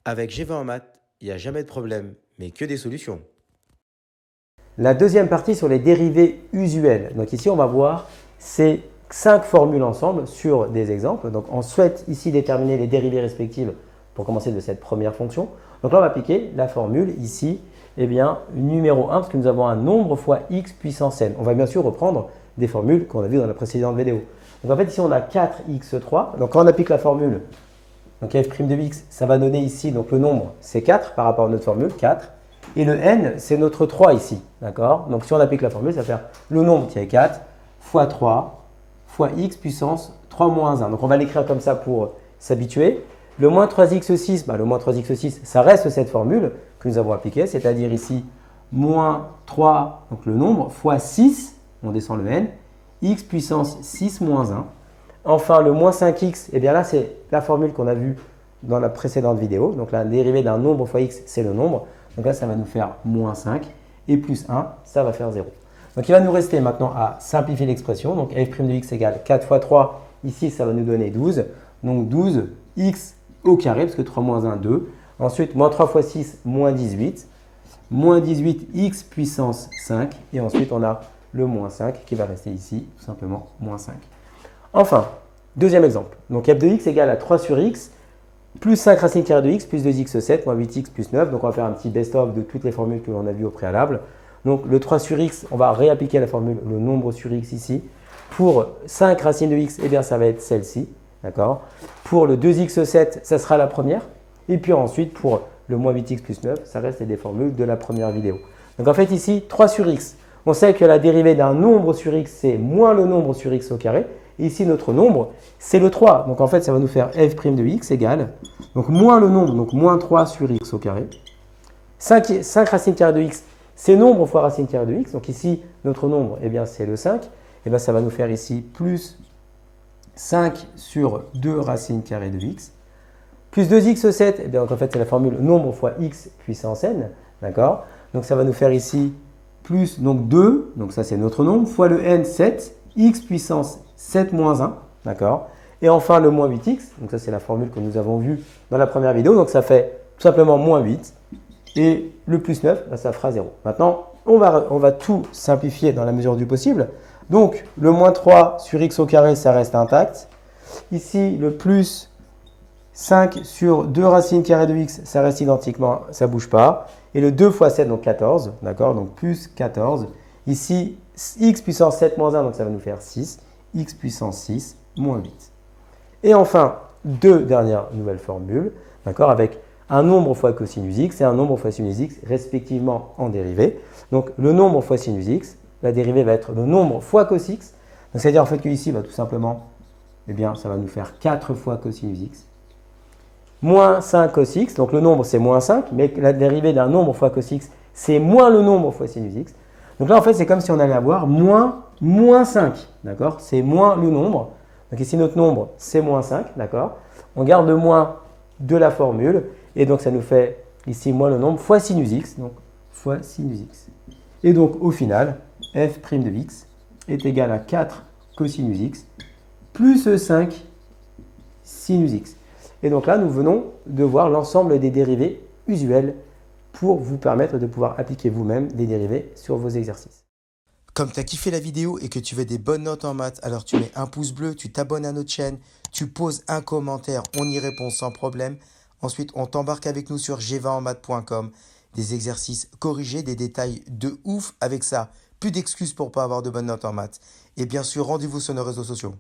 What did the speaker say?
Avec G20 en maths, il n'y a jamais de problème, mais que des solutions. La deuxième partie sur les dérivés usuels. Donc ici, on va voir ces 5 formules ensemble sur des exemples. Donc on souhaite ici déterminer les dérivées respectives pour commencer de cette première fonction. Donc là, on va appliquer la formule ici, eh bien, numéro 1, parce que nous avons un nombre fois x puissance n. On va bien sûr reprendre des formules qu'on a vues dans la précédente vidéo. Donc en fait, ici, on a 4x3. Donc quand on applique la formule, donc f' de x, ça va donner ici, donc le nombre, c'est 4 par rapport à notre formule, 4. Et le n, c'est notre 3 ici, d'accord? Donc si on applique la formule, ça va faire le nombre qui est 4 fois 3 fois x puissance 3 moins 1. Donc on va l'écrire comme ça pour s'habituer. Le moins 3x6, le moins 3x6, ça reste cette formule que nous avons appliquée, c'est-à-dire ici moins 3, donc le nombre, fois 6, on descend le n, x puissance 6 moins 1. Enfin, le moins 5x, eh bien là, c'est la formule qu'on a vue dans la précédente vidéo. Donc la dérivée d'un nombre fois x, c'est le nombre. Donc là, ça va nous faire moins 5 et plus 1, ça va faire 0. Donc il va nous rester maintenant à simplifier l'expression. Donc f' de x égale 4 fois 3. Ici, ça va nous donner 12. Donc 12x au carré, parce que 3 moins 1, 2. Ensuite, moins 3 fois 6, moins 18. Moins 18x puissance 5. Et ensuite, on a le moins 5 qui va rester ici, tout simplement moins 5. Enfin, deuxième exemple. Donc f de x égale à 3 sur x plus 5 racine carrée de x plus 2x7 moins 8x plus 9. Donc on va faire un petit best-of de toutes les formules que l'on a vues au préalable. Donc le 3 sur x, on va réappliquer la formule, le nombre sur x ici. Pour 5 racine de x, eh bien ça va être celle-ci. D'accord. Pour le 2x7, ça sera la première. Et puis ensuite, pour le moins 8x plus 9, ça reste des formules de la première vidéo. Donc en fait ici, 3 sur x. On sait que la dérivée d'un nombre sur x, c'est moins le nombre sur x au carré. Et ici, notre nombre, c'est le 3. Donc en fait, ça va nous faire f' de x égale, donc moins le nombre, donc moins 3 sur x au carré. 5 racine carrée de x, c'est nombre fois racine carrée de x. Donc ici, notre nombre, eh bien, c'est le 5. Et bien, ça va nous faire ici plus 5 sur 2 racine carrée de x. Plus 2x7, eh bien, donc en fait, c'est la formule nombre fois x puissance n. D'accord? Donc ça va nous faire ici plus donc 2, donc ça c'est notre nombre, fois le n, 7, x puissance 7 moins 1, d'accord? Et enfin le moins 8x, donc ça c'est la formule que nous avons vue dans la première vidéo, donc ça fait tout simplement moins 8, et le plus 9, ça fera 0. Maintenant, on va tout simplifier dans la mesure du possible. Donc le moins 3 sur x au carré, ça reste intact. Ici, le plus 5 sur 2 racines carrées de x, ça reste identiquement, ça ne bouge pas. Et le 2 fois 7, donc 14, d'accord? Donc plus 14. Ici, x puissance 7 moins 1, donc ça va nous faire 6. X puissance 6 moins 8. Et enfin, deux dernières nouvelles formules, d'accord? Avec un nombre fois cosinus x et un nombre fois sinus x, respectivement en dérivée. Donc le nombre fois sinus x, la dérivée va être le nombre fois cos x. Donc c'est-à-dire en fait qu'ici, tout simplement, eh bien, ça va nous faire 4 fois cosinus x. Moins 5 cos x, donc le nombre c'est moins 5, mais la dérivée d'un nombre fois cos x, c'est moins le nombre fois sinus x. Donc là, en fait, c'est comme si on allait avoir moins 5, d'accord? C'est moins le nombre. Donc ici, notre nombre, c'est moins 5, d'accord? On garde le moins de la formule, et donc ça nous fait ici moins le nombre fois sinus x, donc fois sinus x. Et donc, au final, f' de x est égal à 4 cosinus x plus 5 sinus x. Et donc là, nous venons de voir l'ensemble des dérivés usuels pour vous permettre de pouvoir appliquer vous-même des dérivés sur vos exercices. Comme tu as kiffé la vidéo et que tu veux des bonnes notes en maths, alors tu mets un pouce bleu, tu t'abonnes à notre chaîne, tu poses un commentaire, on y répond sans problème. Ensuite, on t'embarque avec nous sur g20enmaths.com. Des exercices corrigés, des détails de ouf avec ça. Plus d'excuses pour pas avoir de bonnes notes en maths. Et bien sûr, rendez-vous sur nos réseaux sociaux.